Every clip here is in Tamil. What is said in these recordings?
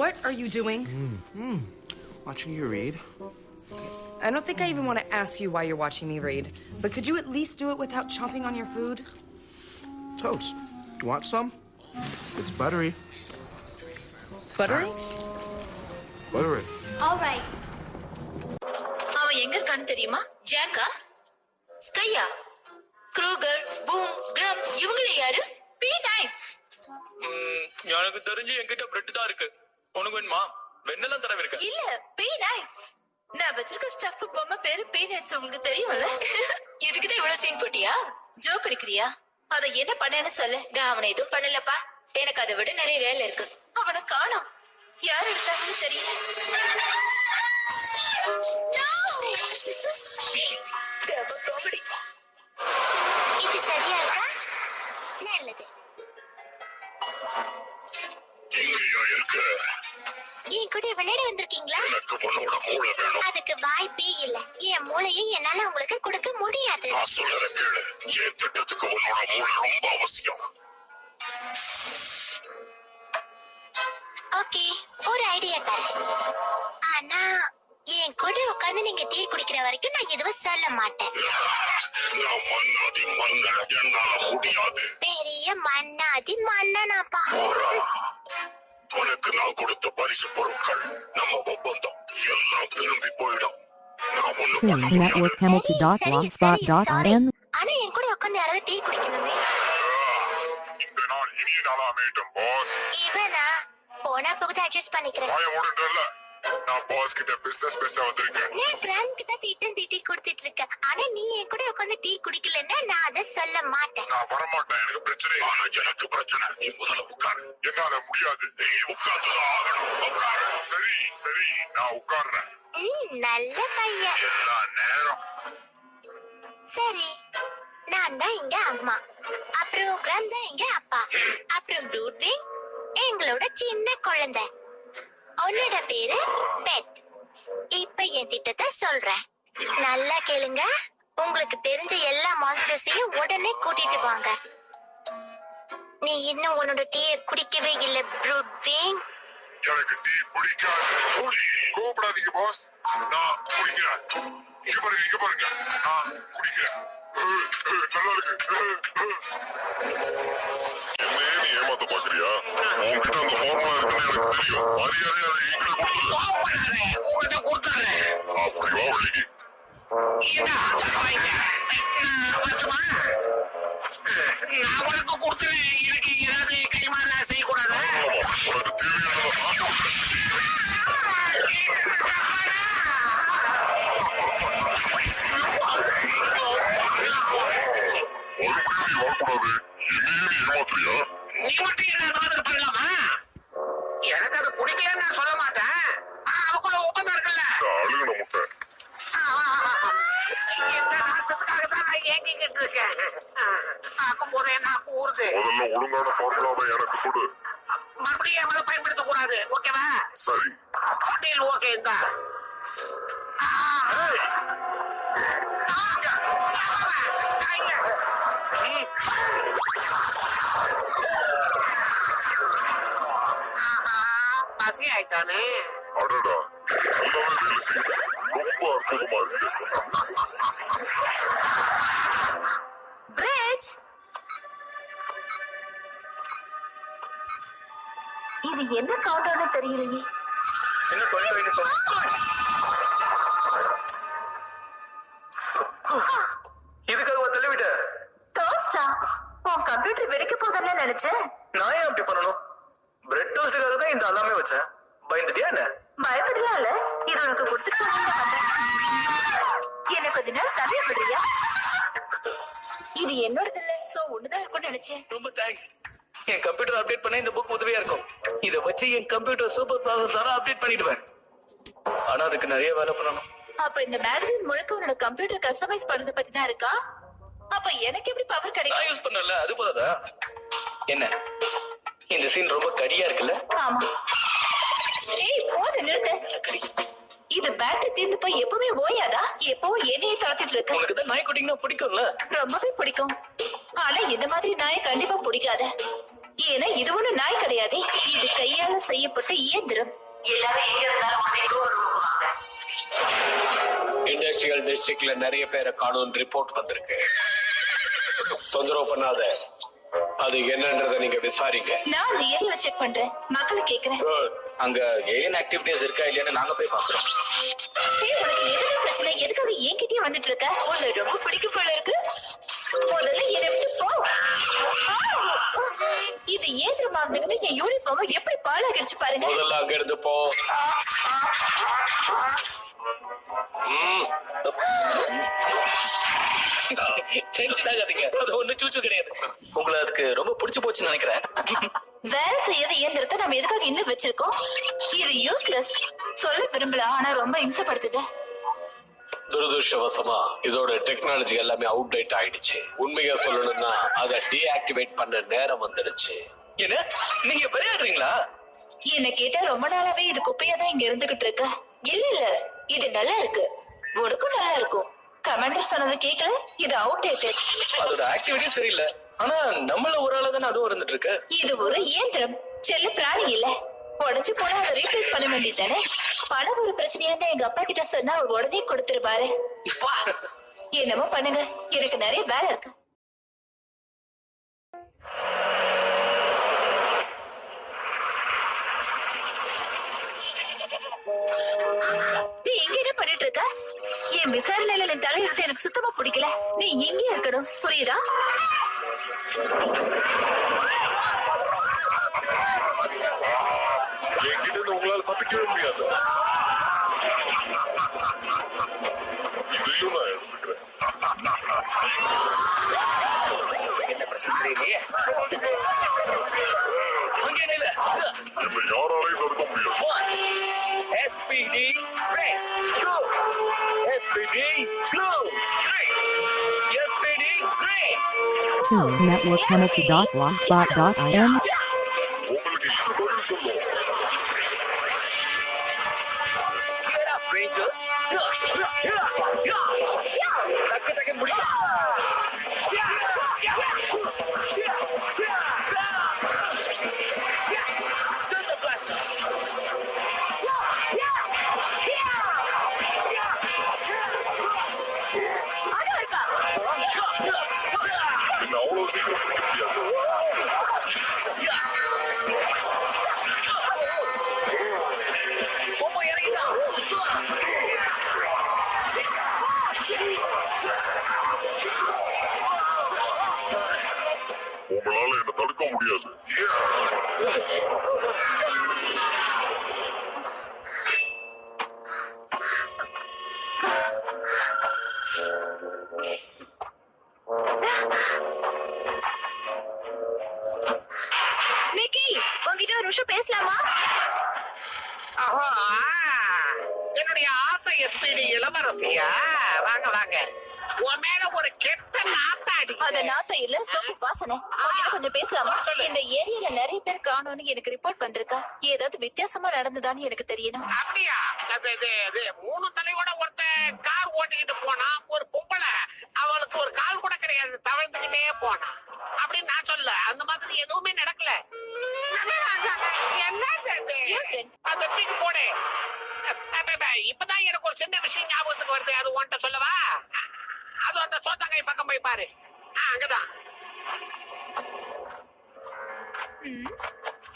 What are you doing? Watching you read. I don't think I even want to ask you why you're watching me read, but could you at least do it without chomping on your food? Toast. You want some? It's buttery. Buttery? Buttery. All right. அவன் எங்க இருக்கான்னு தெரியுமா? ஜாக்கா, ஸ்கையா, க்ரூகர், பூம், கிரம் இவங்களே யாரு? பீ-நைட்ஸ். எனக்கு தெரிஞ்சு என்கிட்ட பிரெட் தான் இருக்கு. உனக்கு வேணுமா? வெண்ணெல்லாம் தடவை இருக்கு. இல்ல, பீ-நைட்ஸ். நான் வச்சிருக்க ஸ்டஃப் பொம்மை பேரு பீ-நைட்ஸ் உங்களுக்கு தெரியும்ல? இதுக்குதான் இவ்வளவு சீன் போட்டியா? ஜோக் அடிக்கிறியா? அத என்ன பண்ணேன்னு சொல்லு. நான் அவனை எதுவும் பண்ணலப்பா. எனக்கு அதை விட நிறைய வேலை இருக்கு. அவனை காணோம். யார் எடுத்தாங்கன்னு தெரியல. இது சரியா இருக்கா? நல்லது. என் கூட விளையாட வந்திருக்கீங்களா? அதுக்கு வாய்ப்பே இல்ல. என் மூளையை என்னால உங்களுக்கு கொடுக்க முடியாது. ஓகே, ஒரு ஐடியா தரேன். ஆனா என் கூட உட்கார்ந்து நீங்க டீ குடிக்கிற வரைக்கும் நான் எதுவும் சொல்ல மாட்டேன். பெரிய மன்னாதி மன்னனாப்பா. உனக்கு நான் கொடுத்த பரிசு பொருட்கள் நம்ம ஒப்பந்தம் எல்லாம் திரும்பி போயிடும். ஆனா என் கூட உட்கார்ந்து யாராவது டீ குடிக்கணுமே. இந்த நாள் இனிய நாளா அமையட்டும் பாஸ். இவனா போனா போகுது அட்ஜஸ்ட் பண்ணிக்கிறேன். நான் பாஸ் கிட்ட பிசினஸ் பேச வந்திருக்கேன். நான் கிராண்ட் கிட்ட டீ கொடுத்துட்டு இருக்கேன். ஆனா நீ என் கூட உட்கார்ந்து டீ குடிக்கலன்னா நான் அதை சொல்ல மாட்டேன். நான் வர மாட்டேன். எனக்கு பிரச்சனை. ஆனா எனக்கு பிரச்சனை. நீ முதல்ல உட்காரு. என்னால முடியாது. நீ உட்கார்ந்துதான் ஆகணும். உட்காரு. சரி சரி, நான் உட்கார்றேன். நல்ல பையன். எல்லா நேரம். சரி, நான் தான் இங்க அம்மா, அப்புறம் கிராண்ட் தான் இங்க அப்பா, அப்புறம் ப்ரூட்விங் எங்களோட சின்ன குழந்தை. உன்னோட பேரு பெட். இப்ப என் திட்டத்தை சொல்றேன், நல்லா கேளுங்க. உங்களுக்கு தெரிஞ்ச எல்லா மான்ஸ்டர்ஸையும் உடனே கூட்டிட்டு வாங்க. நீ இன்னும் உன்னோட டீயை குடிக்கவே இல்லை ப்ரூட்விங். எனக்கு டீ பிடிக்காது. கோபப்படாதீங்க பாஸ், நான் குடிக்கிறேன். இங்க பாருங்க, இங்க பாருங்க, நான் குடிக்கிறேன். நல்லா இருக்கு. என்னையே நீ ஏமாத்த பாக்குறியா? உன்கிட்ட அந்த ஃபார்முலா இருக்குன்னு எனக்கு தெரியும். மரியாதை அதை எங்கிட்ட கொடுத்துரு. அப்படி வா வழிக்கு. நான் உனக்கு கொடுத்துறேன். எனக்கு ஏதாவது கைமாறா செய்யக்கூடாது. உனக்கு தேவையான வரக்கூடாது. என்னையே நீ ஏமாத்துறியா? நீ மட்டும் என்ன அந்த மாதிரி பண்ணலாமா? எனக்கு அது பிடிக்கலன்னு நான் சொல்ல மாட்டேன். ஆனா நமக்குள்ள ஒப்பந்தம் இருக்குல்ல. அழுகுன முட்டை. இந்த நாசத்துக்காக தான் நான் ஏங்கிக்கிட்டு இருக்கேன். பார்க்கும் போதே நான் ஊறுது. முதல்ல ஒழுங்கான ஃபார்முலாவை எனக்கு கொடு. மறுபடியும் என் மேல பயன்படுத்த கூடாது, ஓகேவா? சரி. டீல் ஓகே தான். பசி ஆயிட்டானே. அடடா, எல்லாமே வேலை செய்யுது. ரொம்ப அற்புதமா இருக்கு. இது என்ன கவுண்டர்னு தெரியலையே. என்ன சொல்லுங்க இதுக்காக தள்ளிவிட்ட டோஸ்டா? உன் கம்ப்யூட்டர் வெடிக்க போதுன்னு நினைச்சேன். நான் ஏன் அப்படி பண்ணணும்? பிரெட் டோஸ்டுக்காக தான் இந்த அலாமே வச்சேன். பயந்துட்டியா என்ன? பயப்படலாம் இல்ல, இது உனக்கு கொடுத்துட்டு என்ன கொஞ்ச நேரம் தனியா விடுறியா? இது என்னோடது இல்ல, சோ ஒண்ணுதான் இருக்கும்னு நினைச்சேன். ரொம்ப தேங்க்ஸ். என் கம்ப்யூட்டர் அப்டேட் பண்ண இந்த புக் உதவியா இருக்கும். இத வச்சு என் கம்ப்யூட்டர் சூப்பர் ப்ராசஸரா அப்டேட் பண்ணிடுவேன். ஆனா அதுக்கு நிறைய வேலை பண்ணணும். அப்ப இந்த மேகசின் முழுக்க உன்னோட கம்ப்யூட்டர் கஸ்டமைஸ் பண்றத பத்தி தான் இருக்கா? அப்ப எனக்கு எப்படி பவர் நான் கிடைக்கும்? யூஸ் பண்ணல, அது போதாதா? என்ன இந்த சீன் ரொம்ப கடியா இருக்குல்ல? ஆமா. ஏய் போது நிறுத்து. இது பேட்டரி தீர்ந்து போய் எப்பவுமே ஓயாதா? எப்பவும் என்னையே துரத்திட்டு இருக்கு. உனக்கு தான் நாய் குட்டிங்கன்னா பிடிக்கும்ல? ரொம்பவே பிடிக்கும். ஆனா இந்த மாதிரி நாயை கண்டிப்பா பிடிக்காது. ஏன்னா இது ஒண்ணு நாய் கிடையாது, இது கையால செய்யப்பட்ட இயந்திரம். எல்லாரும் எங்க இருந்தாலும் உடனே வருவாங்க. இண்டஸ்ட்ரியல் டிஸ்ட்ரிக்ட்ல நிறைய பேரை காணும் ரிப்போர்ட் வந்திருக்கு. தொந்தரவு பண்ணாத, அது என்னன்றத நீங்க விசாரிங்க. நான் அந்த ஏரியாவை செக் பண்றேன், மக்களை கேக்குறேன். அங்க ஏலியன் ஆக்டிவிட்டிஸ் இருக்கா இல்லையான்னு நாங்க போய் பாக்குறோம். உனக்கு எதுக்கு பிரச்சனை? எதுக்காக என்கிட்டயே வந்துட்டு இருக்க? உன்னை ரொம்ப பிடிக்கும் போல இருக்கு. முதல்ல என்னை விட்டு போ. இது ஏந்திரமா இருந்துகிட்டு என் யூனிஃபார்ம் எப்படி பாழாகிடுச்சு பாருங்க. முதல்ல அங்க இருந்து போ. டென்ஷன் ஆகாதீங்க, அது ஒண்ணு சூச்சு கிடையாது. உங்களை அதுக்கு ரொம்ப பிடிச்சு போச்சுன்னு நினைக்கிறேன். வேலை செய்யாத இயந்திரத்தை நம்ம எதுக்காக இன்னும் வச்சிருக்கோம்? இது யூஸ்லெஸ். சொல்ல விரும்பல, ஆனா ரொம்ப இம்சப்படுத்துது. துரதிருஷ்டவசமா இதோட டெக்னாலஜி எல்லாமே அவுட்டேட் ஆயிடுச்சு. உண்மையா சொல்லணும்னா அதை டீஆக்டிவேட் பண்ண நேரம் வந்துடுச்சு. என்ன நீங்க விளையாடுறீங்களா? என்ன கேட்டா ரொம்ப நாளாவே இது குப்பையா தான் இங்க இருந்துகிட்டு இருக்கு. இல்ல இல்ல, இது நல்லா இருக்கு, உனக்கும் நல்லா இருக்கும். கமாண்டர் சொன்னது கேட்கல, இது அவுட்டேட்டட். அதோட ஆக்டிவிட்டி சரியில்லை, ஆனா நம்மள ஒரு ஆளு தானே அதுவும் இருந்துட்டு இருக்கு. இது ஒரு இயந்திரம், செல்ல பிராணி இல்ல. உடஞ்சு போனா அதை ரீப்ளேஸ் பண்ண வேண்டியதானே? பணம் ஒரு பிரச்சனையா இருந்தா எங்க அப்பா கிட்ட சொன்னா அவர் உடனே கொடுத்துருப்பாரு. என்னமோ பண்ணுங்க, எனக்கு நிறைய வேலை இருக்கு. நீ இங்க என்ன பண்ணிட்டு இருக்க? என் விசாரணையில நீ தலையிட்டு எனக்கு சுத்தமா பிடிக்கல. நீ இங்கே இருக்கணும், புரியுதா? என்கிட்ட இருந்து உங்களால தப்பிக்கவே முடியாது. இதையும் நான் எடுத்துக்கிறேன். என்ன பிரச்சனை தெரியலையே. அங்கே நில்ல. என்னை யாராலையும் தடுக்க முடியாது. SPD red, blue. SPD blue, green. SPD green. networkpenalty.blogspot.in. உங்களுக்கு இது பதில் சொல்லும். Get up, Rangers. டக்கு டக்கு முடிக்க. Turn the blaster. என்ன அவ்வளவு சீக்கிரம் பிடிக்க முடியாது. பொம்மை இறங்கிட்டான். உங்களால என்ன தடுக்க முடியாது. நிக்கி, உங்ககிட்ட ஒரு நிமிஷம் பேசலாமா? என்னுடைய ஆசை SPD இளவரசியா? வாங்க வாங்க. உன் மேல ஒரு கெட்ட நாத்தாடி. அத நாத்த இல்ல, சோப்பு வாசனை. உங்ககிட்ட கொஞ்சம் பேசலாமா? இந்த ஏரியால நிறைய பேர் காணோம்னு எனக்கு ரிப்போர்ட் வந்திருக்கா. ஏதாவது வித்தியாசமா நடந்ததான்னு எனக்கு தெரியணும். அப்படியா? அது 3 தலையோட ஒருத்தன் கார் ஓட்டிக்கிட்டு போனா, ஒரு பொம்பளை அவளுக்கு ஒரு கால் கூட கிடையாது, தவழ்ந்துகிட்டே போனா. அப்படின்னு நான் சொல்ல, அந்த மாதிரி எதுவுமே நடக்கல. என்ன அந்த தூக்கி போடு. இப்பதான் எனக்கு ஒரு சின்ன விஷயம் ஞாபகத்துக்கு வருது, அது உன்கிட்ட சொல்லவா? அது அந்த சோத்தாங்கை பக்கம் போய் பாரு. அங்கதான்.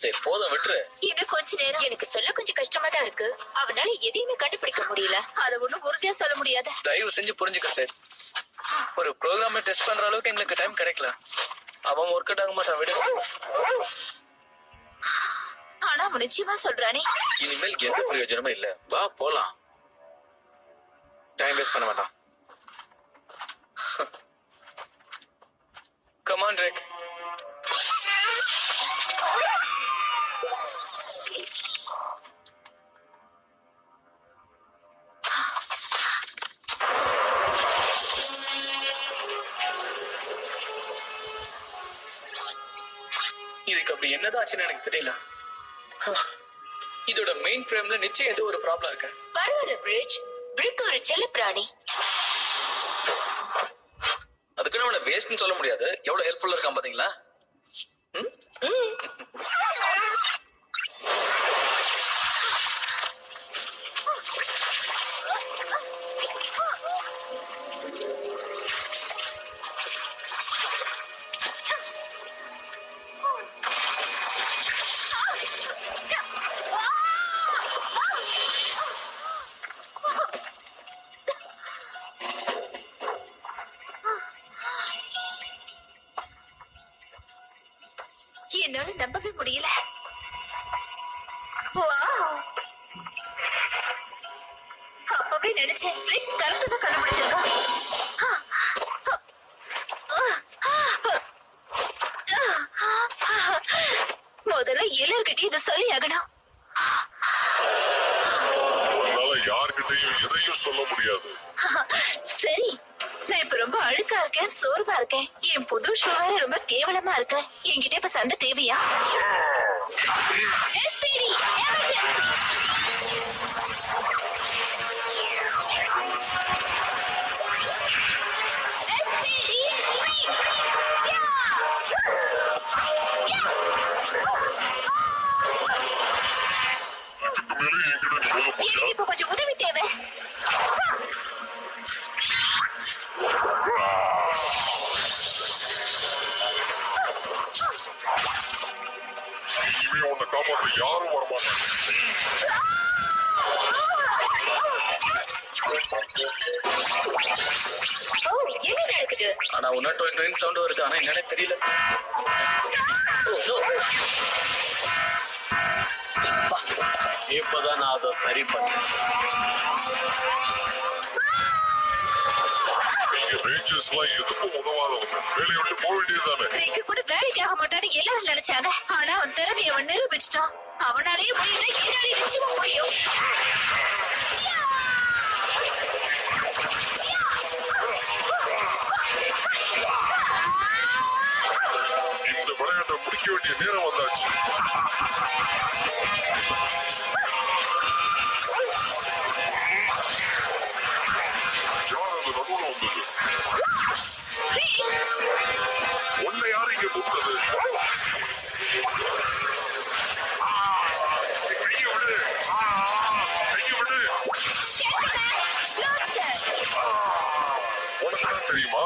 சரி போதும் விட்டுரு. இன்னும் கொஞ்ச நேரம். எனக்கு சொல்ல கொஞ்சம் கஷ்டமா தான் இருக்கு. அவனால எதையுமே கண்டுபிடிக்க முடியல. அத ஒண்ணும் உறுதியா சொல்ல முடியாது. தயவு செஞ்சு புரிஞ்சுக்க சார். ஒரு ப்ரோக்ராம் டெஸ்ட் பண்ற அளவுக்கு எங்களுக்கு டைம் கிடைக்கல. அவன் ஒர்க் அவுட் ஆக மாட்டான் விடு. ஆனா அவன் நிச்சயமா சொல்றானே. இனிமேல் எந்த பிரயோஜனமும் இல்ல. வா போலாம். டைம் வேஸ்ட் பண்ண மாட்டான். Come on, Drake. இதுக்கு அப்படி என்னதான் ஆச்சுன்னு எனக்கு தெரியல. இதோட மெயின் ஃப்ரேம்ல நிச்சயம் ஏதோ ஒரு ப்ராப்ளம் இருக்கு. பரவாயில்ல பிரிட்ஜ். பிரிக் ஒரு செல்ல பிராணி. அதுக்கு நம்மள வேஸ்ட்னு சொல்ல முடியாது. எவ்வளவு ஹெல்ப்ஃபுல்லா இருக்கான் பாத்தீங்களா? என்னால நம்பவே முடியல. அப்பவே நினைச்சேன் கரெக்டா தான் கண்டுபிடிச்சிருக்கான். முதல்ல எல்லார்கிட்டயும் இதை சொல்லி ஆகணும். யார்கிட்டையும் எதையும் சொல்ல முடியாது. சரி, நான் இப்ப ரொம்ப அழுக்கா இருக்கேன், சோர்வா இருக்கேன். என் புது ஷூ வேற ரொம்ப கேவலமா இருக்கு. என்கிட்ட இப்ப சண்டை தேவையா? SPD, emergency. SPD, எனக்கு இப்ப கொஞ்சம் உதவி தேவை. இனிமே உன்னை காப்பாற்ற யாரும் வரமாட்டாங்க. என்ன நடக்குது? ஆனா உன்ன ட்விங் சவுண்ட் வருது. ஆனா என்னன்னு தெரியல. இப்பதான் நான் அதை சரி பண்ணேன். ரேஞ்சர்ஸ்லாம் எதுக்கும் உதவாதவங்க. வேலையை விட்டு போக வேண்டியதுதானே. நீங்க கூட வேலைக்கு ஆக மாட்டான்னு எல்லாரும் நினைச்சாங்க. ஆனா அவன் திறமையை அவன் நிரூபிச்சிட்டான். அவனாலேயே முடியல, என்னாலே நிச்சயமா முடியும். இந்த விளையாட்டை முடிக்க வேண்டிய நேரம் வந்தாச்சு. யார் அந்த நடுவுல வந்தது? உன்னை யாரு இங்க கூப்பிட்டது? கைய விடு. கைய விடு. உனக்கு தான் தெரியுமா?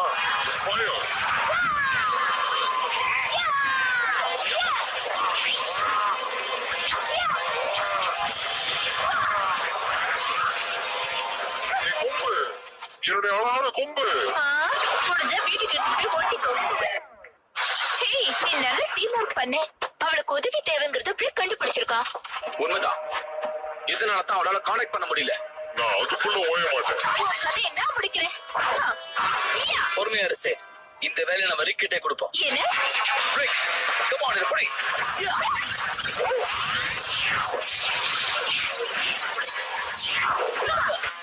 Fire. என்னுடைய அழகான கொம்பு. முடிஞ்சா வீட்டுக்கு எடுத்துட்டு ஓட்டிக்கோ. ஹேய், நீ நல்ல டீம் ஒர்க் பண்ண. அவளுக்கு உதவி தேவைங்கிறத பிரிக் கண்டுபிடிச்சிருக்கான். உண்மைதான். இதனால தான் அவளால கான்டாக்ட் பண்ண முடியல. நான் அதுக்குள்ள ஓய மாட்டேன். அதை என்ன முடிக்கிறேன்? பொறுமையா இரு சார். இந்த வேலையை நம்ம ரிக்கிட்டே கொடுப்போம். என்ன? ரிக், கம் ஆன், இது புடி.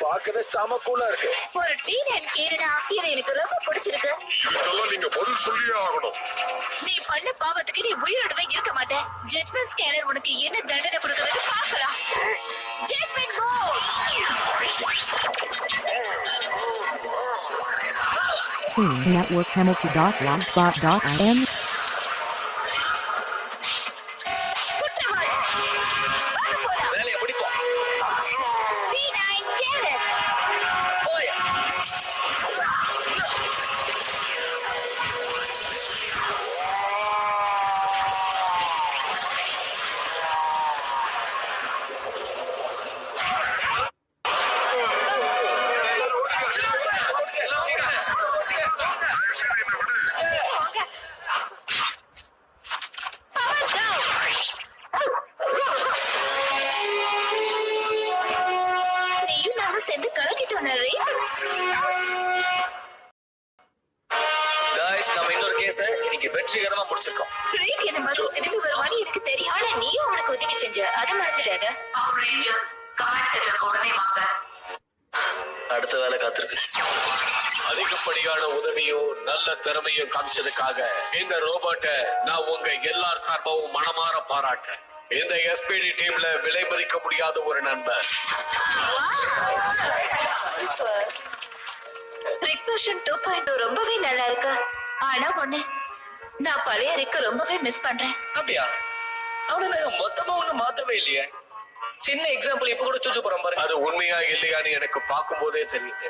பார்க்கவே செம கூலா இருக்கு. ஒரு டீனேஜ் கேடுடா. இது எனக்கு ரொம்ப பிடிச்சிருக்கு. இதுக்கெல்லாம் நீங்க பதில் சொல்லியே ஆகணும். நீ பண்ண பாவத்துக்கு நீ உயிரோடவே இருக்க மாட்டேன். ஜட்ஜ்மெண்ட் ஸ்கேனர் உனக்கு என்ன தண்டனை கொடுக்குதுன்னு பார்க்கலாம். Judgement mode. Network Hamilton.blogspot.in வேலையை பிடிப்போம். P9 carrot. வெற்றிகரமா முடிச்சிருக்கோம். ரீட் என்ன மாதிரி திரும்பி வருவான்னு எனக்கு தெரியும். ஆனா நீயும் அவனுக்கு உதவி செஞ்ச, அதை மறந்துடாத. கமெண்ட் சென்டருக்கு உடனே வாங்க. அடுத்த வேலை காத்திருக்கு. அதிகப்படியான உதவியும் நல்ல திறமையும் காமிச்சதுக்காக இந்த ரோபோட்டை நான் உங்க எல்லார் சார்பாவும் மனமாற பாராட்டுறேன். இந்த SPD டீம்ல விலை மதிக்க முடியாத ஒரு நண்பர். ரிக் 2.0 ரொம்பவே நல்லா இருக்கு. ஆனா ஒண்ணு, நான் பழைய ரிக்க ரொம்பவே மிஸ் பண்றேன். அப்படியா? அவனை நாங்க மொத்தமா ஒண்ணும் மாத்தவே இல்லையே. சின்ன எக்ஸாம்பிள் இப்ப கூட சூச்சு போறோம் பாருங்க. அது உண்மையா இல்லையான்னு எனக்கு பார்க்கும் போதே தெரியுது.